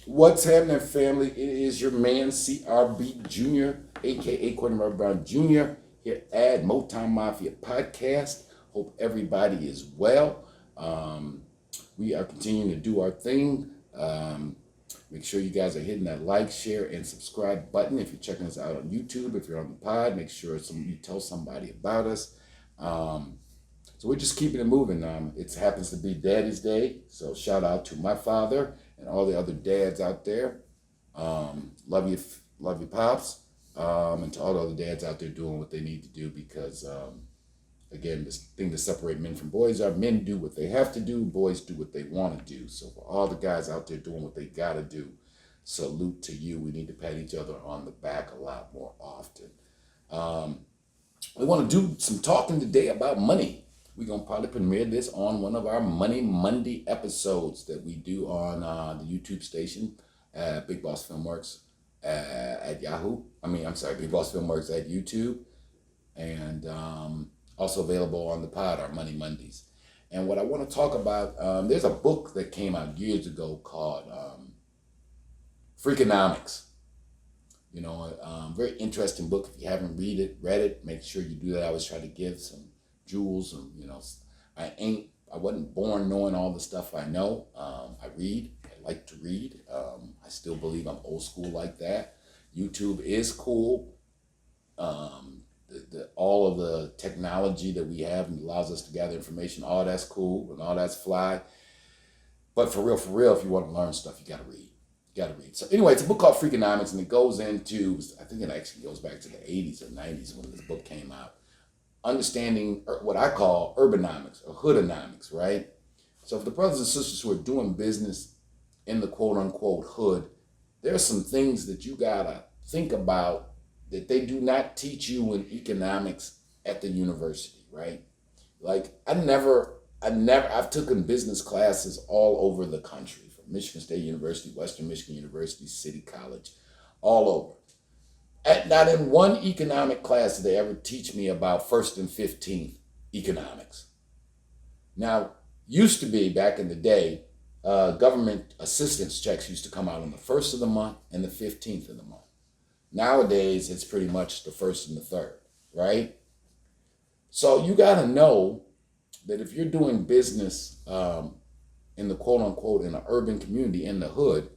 What's happening, family? It is your man, CRB Jr., aka Courtney Brown Jr., here at Motown Mafia Podcast. Hope everybody is well. We are continuing to do our thing. Make sure you guys are hitting that like, share, and subscribe button. If you're checking us out on YouTube, if you're on the pod, make sure you tell somebody about us. So we're just keeping it moving. It happens to be Daddy's Day, so shout out to my father and all the other dads out there. Love you, pops, and to all the other dads out there doing what they need to do, because again, this thing to separate men from boys are men do what they have to do, boys do what they want to do. So for all the guys out there doing what they got to do, salute to you. We need to pat each other on the back a lot more often. We want to do some talking today about money. We're going to probably premiere this on one of our Money Monday episodes that we do on the YouTube station, Big Boss Filmworks at Yahoo. Big Boss Filmworks at YouTube. And also available on the pod, our Money Mondays. And what I want to talk about, there's a book that came out years ago called Freakonomics. Very interesting book. If you haven't read it, make sure you do that. I always try to give some jewels, and I wasn't born knowing all the stuff I know. I read. I like to read. I still believe I'm old school like that. YouTube is cool. All of the technology that we have and allows us to gather information, all that's cool and all that's fly. But for real, if you want to learn stuff, you got to read. So anyway, it's a book called Freakonomics, and it goes into, I think it actually goes back to the 80s or 90s when this book came out. Understanding what I call urbanomics or hoodonomics, right? So for the brothers and sisters who are doing business in the quote unquote hood, there are some things that you gotta think about that they do not teach you in economics at the university, right? Like I've taken business classes all over the country, from Michigan State University, Western Michigan University, City College, all over. Not in one economic class did they ever teach me about 1st and 15th economics. Now, used to be back in the day, government assistance checks used to come out on the 1st of the month and the 15th of the month. Nowadays, it's pretty much the 1st and the 3rd, right? So you got to know that if you're doing business in the quote unquote in an urban community, in the hood,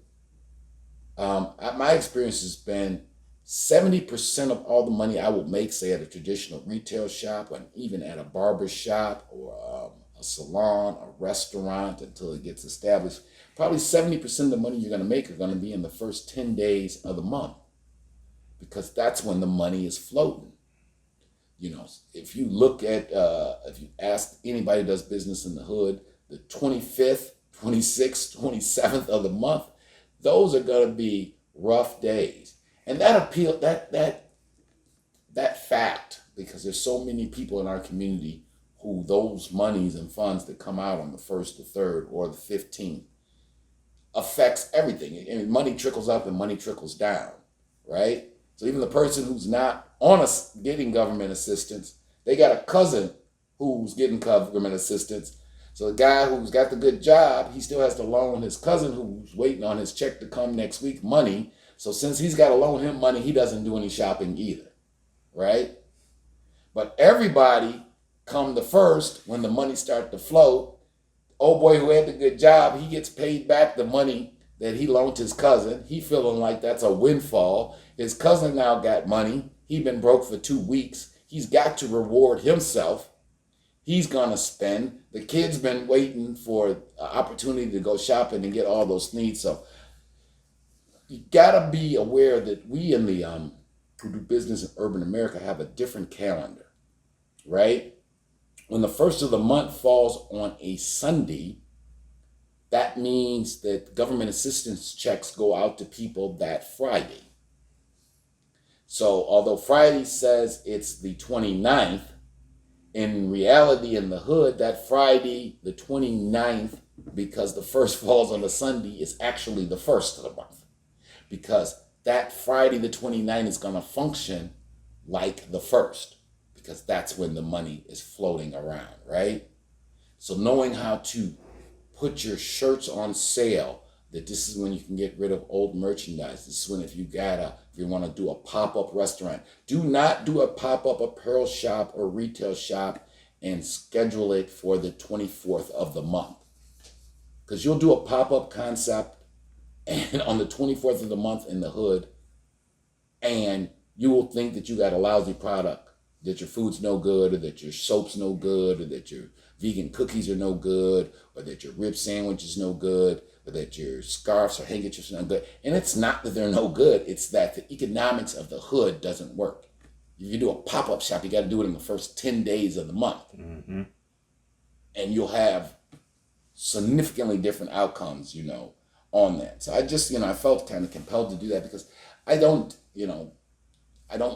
my experience has been 70% of all the money I would make, say at a traditional retail shop, or even at a barber shop or a salon, a restaurant, until it gets established, probably 70% of the money you're going to make are going to be in the first 10 days of the month, because that's when the money is floating. If you look at, if you ask anybody who does business in the hood, the 25th, 26th, 27th of the month, those are going to be rough days. And that fact, because there's so many people in our community who those monies and funds that come out on the 1st, the 3rd, or the 15th affects everything. And money trickles up and money trickles down, right? So even the person who's not getting government assistance, they got a cousin who's getting government assistance. So the guy who's got the good job, he still has to loan his cousin who's waiting on his check to come next week money. So since he's got to loan him money, he doesn't do any shopping either, right? But everybody, come the 1st, when the money starts to flow, old boy who had the good job, he gets paid back the money that he loaned his cousin. He feeling like that's a windfall. His cousin now got money. He been broke for 2 weeks. He's got to reward himself. He's going to spend. The kid's been waiting for an opportunity to go shopping and get all those needs. So you gotta be aware that we in the who do business in urban America have a different calendar, right? When the 1st of the month falls on a Sunday, that means that government assistance checks go out to people that Friday. So although Friday says it's the 29th, in reality in the hood, that Friday, the 29th, because the 1st falls on a Sunday, is actually the 1st of the month. Because that Friday the 29th is going to function like the 1st, because that's when the money is floating around, right? So knowing how to put your shirts on sale that this is when you can get rid of old merchandise. This is when if you want to do a pop-up restaurant, do not do a pop-up apparel shop or retail shop and schedule it for the 24th of the month. Because you'll do a pop-up concept and on the 24th of the month in the hood, and you will think that you got a lousy product, that your food's no good, or that your soap's no good, or that your vegan cookies are no good, or that your rib sandwich is no good, or that your scarves or handkerchiefs are no good. And it's not that they're no good, it's that the economics of the hood doesn't work. If you do a pop-up shop, you got to do it in the first 10 days of the month. Mm-hmm. And you'll have significantly different outcomes, on that. So I just, I felt kind of compelled to do that because I don't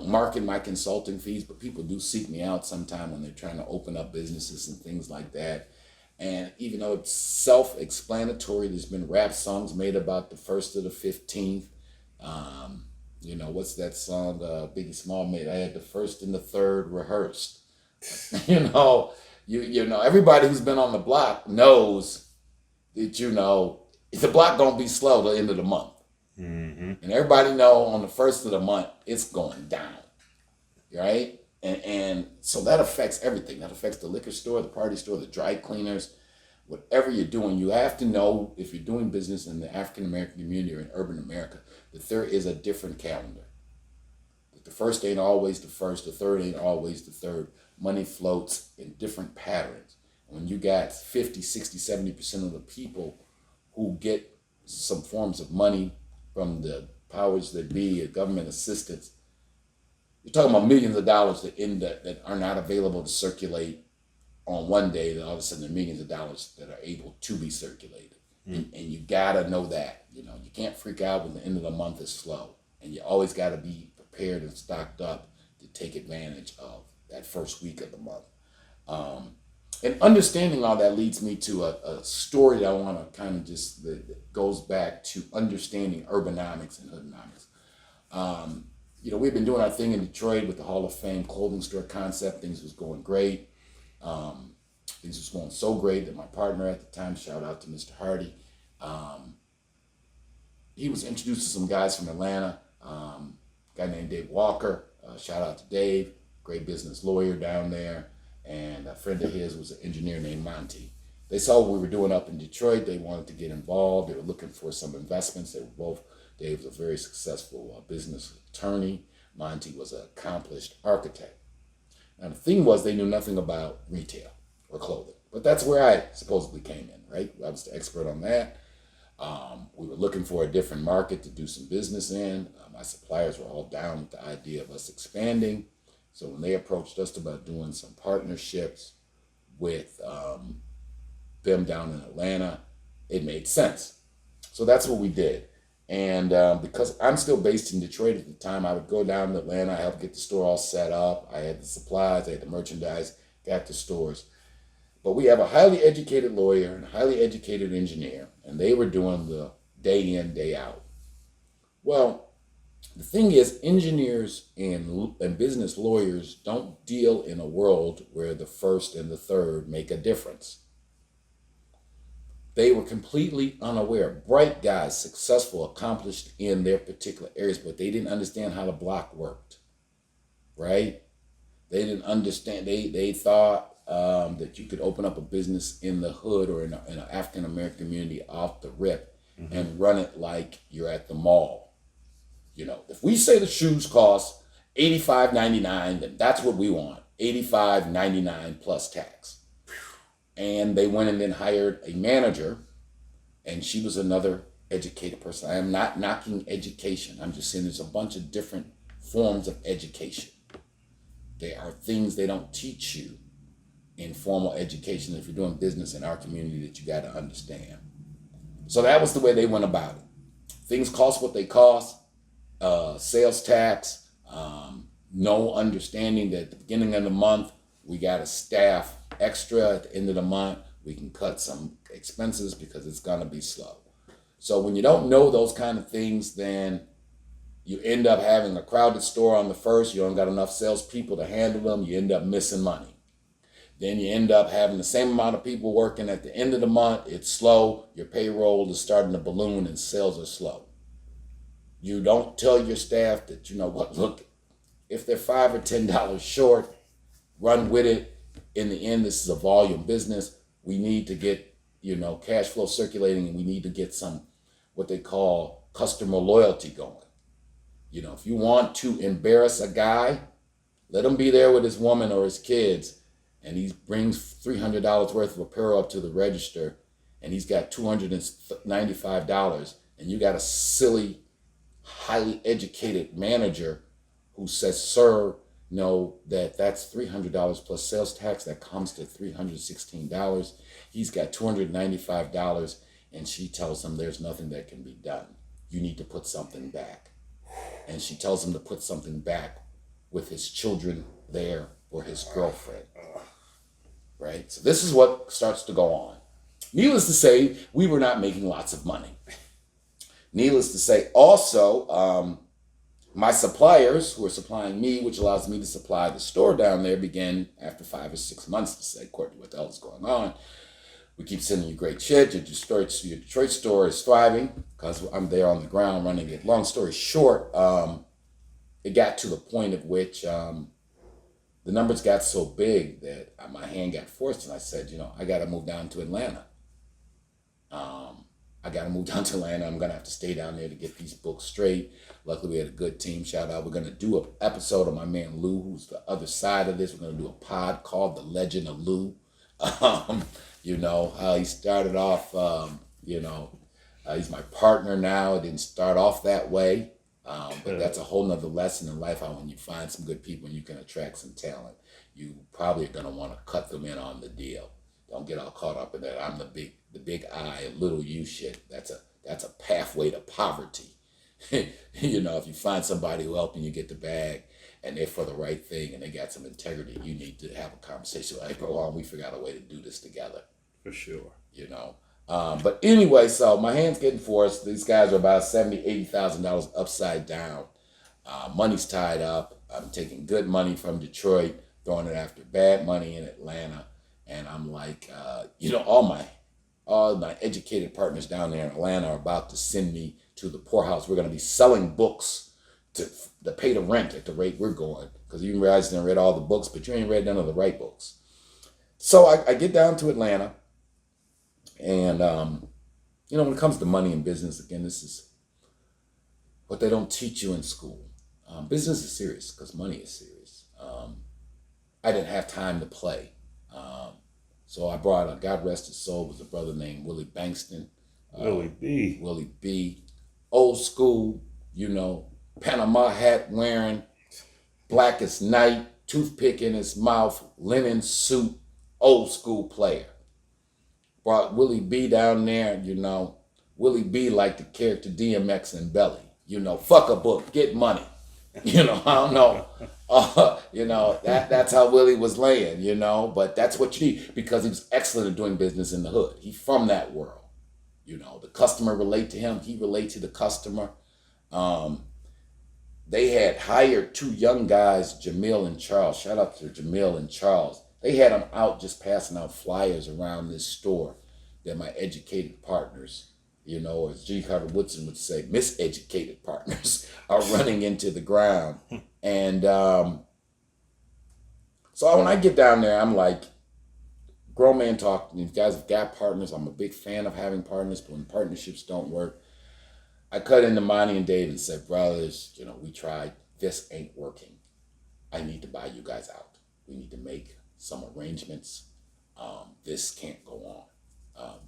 market my consulting fees, but people do seek me out sometime when they're trying to open up businesses and things like that. And even though it's self-explanatory, there's been rap songs made about the 1st to the 15th. What's that song Biggie Small made? I had the 1st and the 3rd rehearsed. Everybody who's been on the block knows that, the block don't be slow till the end of the month. Mm-hmm. And everybody know on the 1st of the month, it's going down, right? And so that affects everything. That affects the liquor store, the party store, the dry cleaners, whatever you're doing. You have to know if you're doing business in the African-American community or in urban America, that there is a different calendar. That the 1st ain't always the 1st, the 3rd ain't always the 3rd. Money floats in different patterns. When you got 50, 60, 70% of the people who get some forms of money from the powers that be, government assistance, you're talking about millions of dollars that are not available to circulate on one day, that all of a sudden there are millions of dollars that are able to be circulated. And you gotta know that. You can't freak out when the end of the month is slow. And you always gotta be prepared and stocked up to take advantage of that first week of the month. And understanding all that leads me to a story that I want to kind of that goes back to understanding urbanomics and hoodonomics. We've been doing our thing in Detroit with the Hall of Fame clothing store concept. Things was going great. Things was going so great that my partner at the time, shout out to Mr. Hardy, he was introduced to some guys from Atlanta, a guy named Dave Walker, shout out to Dave, great business lawyer down there. And a friend of his was an engineer named Monty. They saw what we were doing up in Detroit. They wanted to get involved. They were looking for some investments. Dave was a very successful business attorney. Monty was an accomplished architect. Now the thing was, they knew nothing about retail or clothing. But that's where I supposedly came in, right? I was the expert on that. We were looking for a different market to do some business in. My suppliers were all down with the idea of us expanding. So when they approached us about doing some partnerships with them down in Atlanta, it made sense. So that's what we did. And because I'm still based in Detroit at the time, I would go down to Atlanta, I helped get the store all set up. I had the supplies, I had the merchandise, got the stores. But we have a highly educated lawyer and a highly educated engineer, and they were doing the day in, day out. Well, the thing is, engineers and business lawyers don't deal in a world where the 1st and the 3rd make a difference. They were completely unaware. Bright guys, successful, accomplished in their particular areas, but they didn't understand how the block worked, right? They didn't understand. They thought that you could open up a business in the hood or in an African-American community off the rip and run it like you're at the mall. If we say the shoes cost $85.99, then that's what we want, $85.99 plus tax. And they went and then hired a manager, and she was another educated person. I am not knocking education. I'm just saying there's a bunch of different forms of education. There are things they don't teach you in formal education if you're doing business in our community that you got to understand. So that was the way they went about it. Things cost what they cost. Sales tax, no understanding that at the beginning of the month, we got to staff extra. At the end of the month, we can cut some expenses because it's going to be slow. So when you don't know those kind of things, then you end up having a crowded store on the 1st. You don't got enough salespeople to handle them. You end up missing money. Then you end up having the same amount of people working at the end of the month. It's slow. Your payroll is starting to balloon and sales are slow. You don't tell your staff that, you know what, look, if they're $5 or $10 short, run with it. In the end, this is a volume business. We need to get, you know, cash flow circulating, and we need to get some, what they call customer loyalty going. You know, if you want to embarrass a guy, let him be there with his woman or his kids, and he brings $300 worth of apparel up to the register, and he's got $295, and you got a silly, highly educated manager who says, sir, no, that's $300 plus sales tax. That comes to $316. He's got $295, and she tells him there's nothing that can be done. You need to put something back. And she tells him to put something back with his children there or his girlfriend. Right? So this is what starts to go on. Needless to say, we were not making lots of money. Needless to say, also, my suppliers who are supplying me, which allows me to supply the store down there, began after 5 or 6 months to say, Courtney, what the hell is going on? We keep sending you great shit. Your Detroit store is thriving because I'm there on the ground running it. Long story short, it got to the point at which the numbers got so big that my hand got forced, and I said, you know, I got to move down to Atlanta. I'm going to have to stay down there to get these books straight. Luckily, we had a good team. Shout out. We're going to do an episode of my man Lou, who's the other side of this. We're going to do a pod called The Legend of Lou. You know, how he started off, he's my partner now. It didn't start off that way. But that's a whole nother lesson in life, how when you find some good people and you can attract some talent, you probably are going to want to cut them in on the deal. Don't get all caught up in that. I'm the big I and little you shit. That's a pathway to poverty. You know, if you find somebody who helping you get the bag and they're for the right thing and they got some integrity, you need to have a conversation like, go on, we figured out a way to do this together. For sure. You know. But anyway, so my hand's getting forced. These guys are about $70,000, $80,000 upside down. Money's tied up. I'm taking good money from Detroit, throwing it after bad money in Atlanta. And I'm like, all my educated partners down there in Atlanta are about to send me to the poorhouse. We're going to be selling books to pay the rent at the rate we're going. Because you guys done read all the books, but you ain't read none of the right books. So I get down to Atlanta. And, when it comes to money and business, again, this is what they don't teach you in school. Business is serious because money is serious. I didn't have time to play. So I brought, God rest his soul, was a brother named Willie Bankston. Willie B. Old school, Panama hat wearing, black as night, toothpick in his mouth, linen suit, old school player. Brought Willie B down there, Willie B like the character DMX and Belly. Fuck a book, get money. I don't know. That's how Willie was laying, but that's what you need because he was excellent at doing business in the hood. He's from that world. The customer relate to him. He relate to the customer. They had hired 2 young guys, Jamil and Charles. Shout out to Jamil and Charles. They had them out just passing out flyers around this store that my educated partners, as G. Carter Woodson would say, miseducated partners are running into the ground. And so when I get down there, I'm like, grown man talk. These guys have got partners. I'm a big fan of having partners, but when partnerships don't work, I cut into Monty and Dave and said, brothers, we tried. This ain't working. I need to buy you guys out. We need to make some arrangements. This can't go on.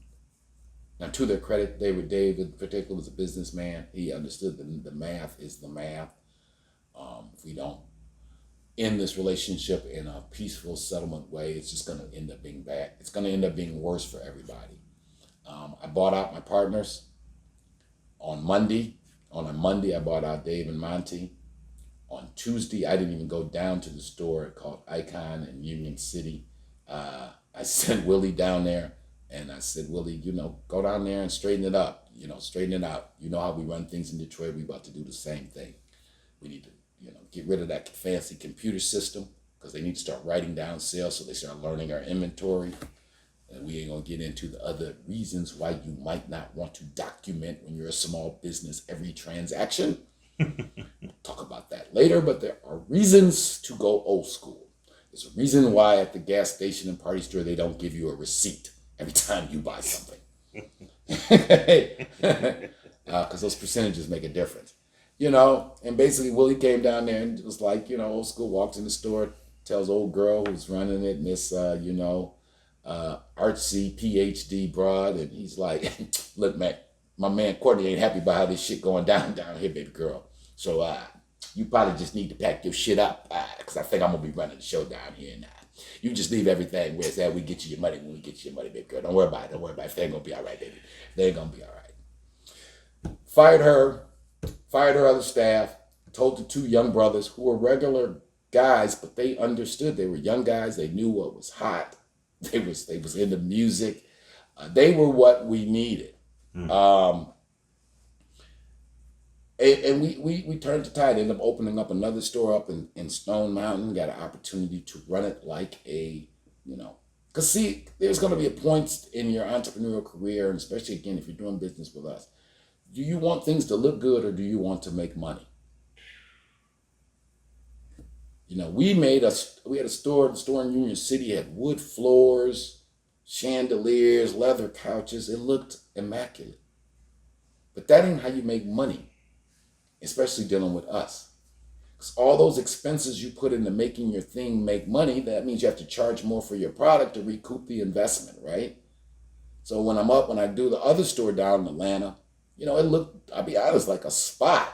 Now, to their credit, Dave in particular was a businessman. He understood the math is the math. If we don't end this relationship in a peaceful settlement way, it's just going to end up being bad. It's going to end up being worse for everybody. I bought out my partners on Monday. On a Monday, I bought out Dave and Monty. On Tuesday, I didn't even go down to the store called Icon in Union City. I sent Willie down there. And I said, Willie, go down there and straighten it up. Straighten it out. You know how we run things in Detroit. We about to do the same thing. We need to, get rid of that fancy computer system. because they need to start writing down sales so they start learning our inventory. And we ain't gonna get into the other reasons why you might not want to document when you're a small business every transaction. We'll talk about that later, but there are reasons to go old school. There's a reason why at the gas station and party store they don't give you a receipt every time you buy something. Because those percentages make a difference. And basically Willie came down there and was like, old school, walks in the store, tells old girl who's running it, Miss, artsy PhD broad, and he's like, look, man, my man Courtney ain't happy about how this shit going down here, baby girl. So you probably just need to pack your shit up, because I think I'm going to be running the show down here now. You just leave everything where it's at. We get you your money when we get you your money, baby girl. Don't worry about it. They're going to be all right, baby. They're going to be all right. Fired her other staff, told the two young brothers who were regular guys, but they understood. They were young guys. They knew what was hot. They was into music. They were what we needed. And we turned the tide, ended up opening up another store up in Stone Mountain, got an opportunity to run it like because see, there's going to be a point in your entrepreneurial career, and especially again, if you're doing business with us, do you want things to look good or do you want to make money? We had a store in Union City, had wood floors, chandeliers, leather couches. It looked immaculate. But that ain't how you make money, especially dealing with us. Because all those expenses you put into making your thing make money, that means you have to charge more for your product to recoup the investment, right? So when I do the other store down in Atlanta, it looked, I'll be honest, like a spot.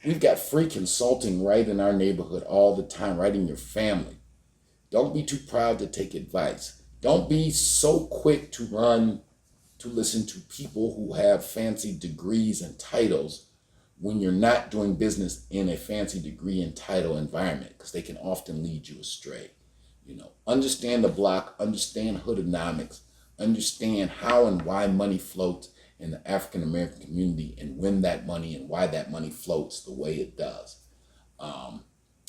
We've got free consulting right in our neighborhood all the time, right in your family. Don't be too proud to take advice. Don't be so quick to listen to people who have fancy degrees and titles when you're not doing business in a fancy degree and title environment, because they can often lead you astray. Understand the block, understand Hoodonomics, understand how and why money floats in the African American community, and when that money and why that money floats the way it does.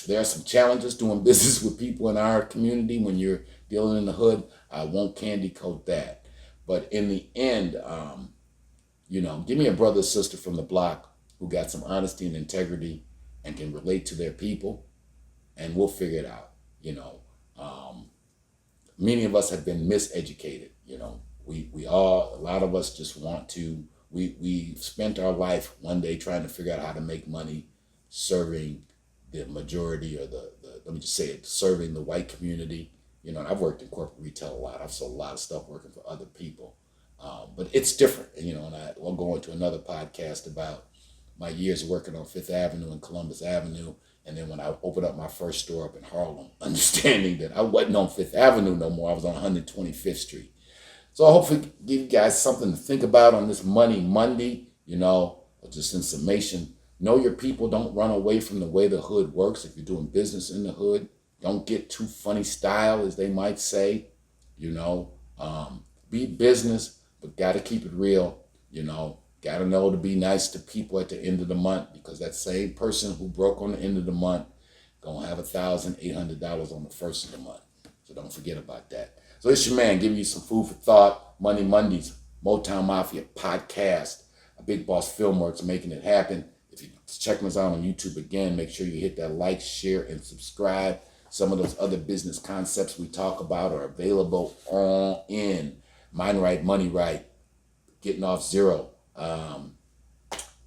There are some challenges doing business with people in our community when you're dealing in the hood. I won't candy coat that. But in the end, give me a brother or sister from the block who got some honesty and integrity and can relate to their people, and we'll figure it out. Many of us have been miseducated. A lot of us just want to, we spent our life one day trying to figure out how to make money serving the majority, or let me just say it, serving the white community. And I've worked in corporate retail a lot. I've sold a lot of stuff working for other people. But it's different, and I'll go into another podcast about my years working on Fifth Avenue and Columbus Avenue. And then when I opened up my first store up in Harlem, understanding that I wasn't on Fifth Avenue no more, I was on 125th Street. So I hopefully give you guys something to think about on this Money Monday, just in summation. Know your people. Don't run away from the way the hood works. If you're doing business in the hood, don't get too funny style, as they might say. Be business, but got to keep it real. Got to know to be nice to people at the end of the month, because that same person who broke on the end of the month going to have $1,800 on the first of the month. So don't forget about that. So it's your man giving you some food for thought. Money Mondays, Motown Mafia podcast. A Big Boss Filmworks making it happen. If you're checking us out on YouTube again, make sure you hit that like, share, and subscribe. Some of those other business concepts we talk about are available in Mind Right, Money Right, Getting Off Zero,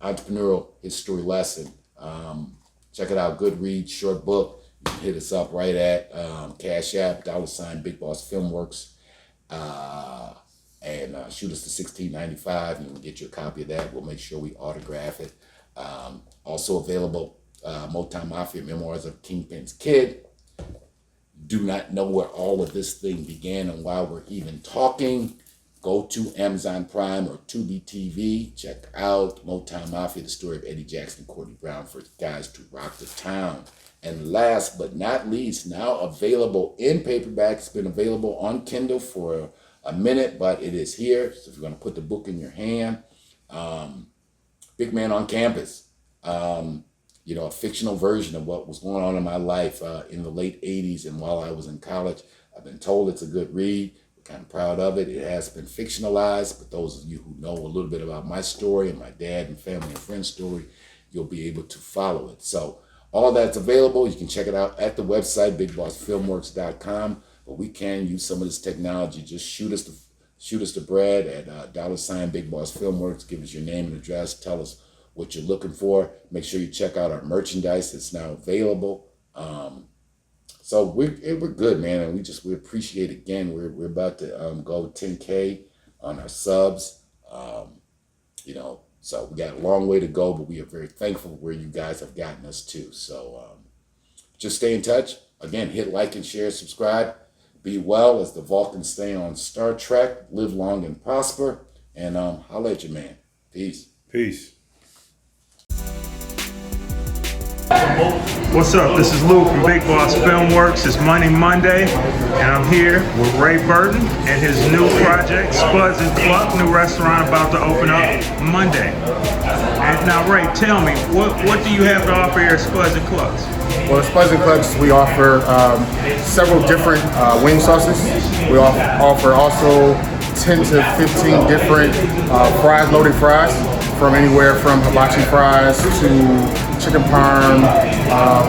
Entrepreneurial History Lesson. Check it out, good read, short book. You can hit us up right at Cash App, $ Big Boss Filmworks, and shoot us to $16.95. You can get your copy of that. We'll make sure we autograph it. Also available, Motown Mafia, Memoirs of Kingpin's Kid. Do not know where all of this thing began and why we're even talking. Go to Amazon Prime or Tubi TV. Check out Motown Mafia, the story of Eddie Jackson and Courtney Brown, first guys to rock the town. And last but not least, now available in paperback. It's been available on Kindle for a minute, but it is here. So if you're going to put the book in your hand, Big Man on Campus. a fictional version of what was going on in my life in the late 80s and while I was in college. I've been told it's a good read. We're kind of proud of it. It has been fictionalized, but those of you who know a little bit about my story and my dad and family and friends story, you'll be able to follow it. So all that's available. You can check it out at the website, bigbossfilmworks.com. But we can use some of this technology. Just shoot us the bread at $ Big Boss Filmworks. Give us your name and address. Tell us what you're looking for. Make sure you check out our merchandise that's now available. So we're good, man, and we appreciate again. We're about to go 10K on our subs. So we got a long way to go, but we are very thankful where you guys have gotten us to. So just stay in touch. Again, hit like and share, subscribe. Be well as the Vulcans stay on Star Trek. Live long and prosper. And holla at your man. Peace. Peace. What's up? This is Lou from Big Boss Filmworks. It's Monday, and I'm here with Ray Burton and his new project, Spuds N CLucks, new restaurant about to open up Monday. And now, Ray, tell me, what do you have to offer here at Spuds N CLucks? Well, at Spuds N CLucks, we offer several different wing sauces. We offer also 10 to 15 different fries, loaded fries, from anywhere from hibachi fries to chicken parm,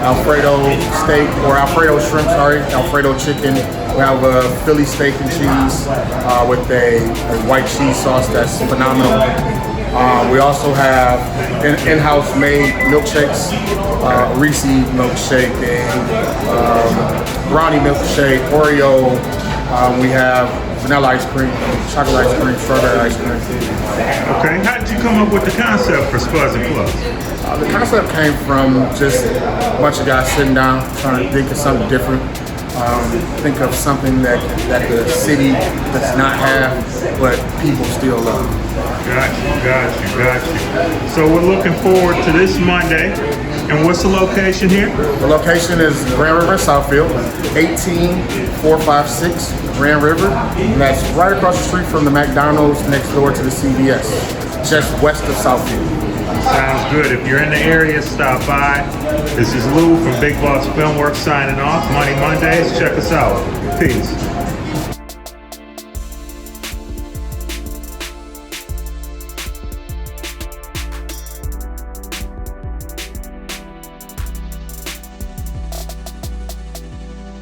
Alfredo steak, or Alfredo shrimp, Alfredo chicken. We have a Philly steak and cheese with a white cheese sauce that's phenomenal. We also have in-house made milkshakes, Reese milkshake, brownie milkshake, Oreo. We have vanilla ice cream, chocolate ice cream, strawberry ice cream. Okay, how did you come up with the concept for Spuds N CLucks? The concept came from just a bunch of guys sitting down, trying to think of something different. Think of something that the city does not have, but people still love. Got you. So we're looking forward to this Monday. And what's the location here? The location is Grand River, Southfield, 18456 Grand River. And that's right across the street from the McDonald's, next door to the CVS, just west of Southfield. Sounds good. If you're in the area, stop by. This is Lou from Big Boss Filmworks signing off. Mondays. Check us out. Peace.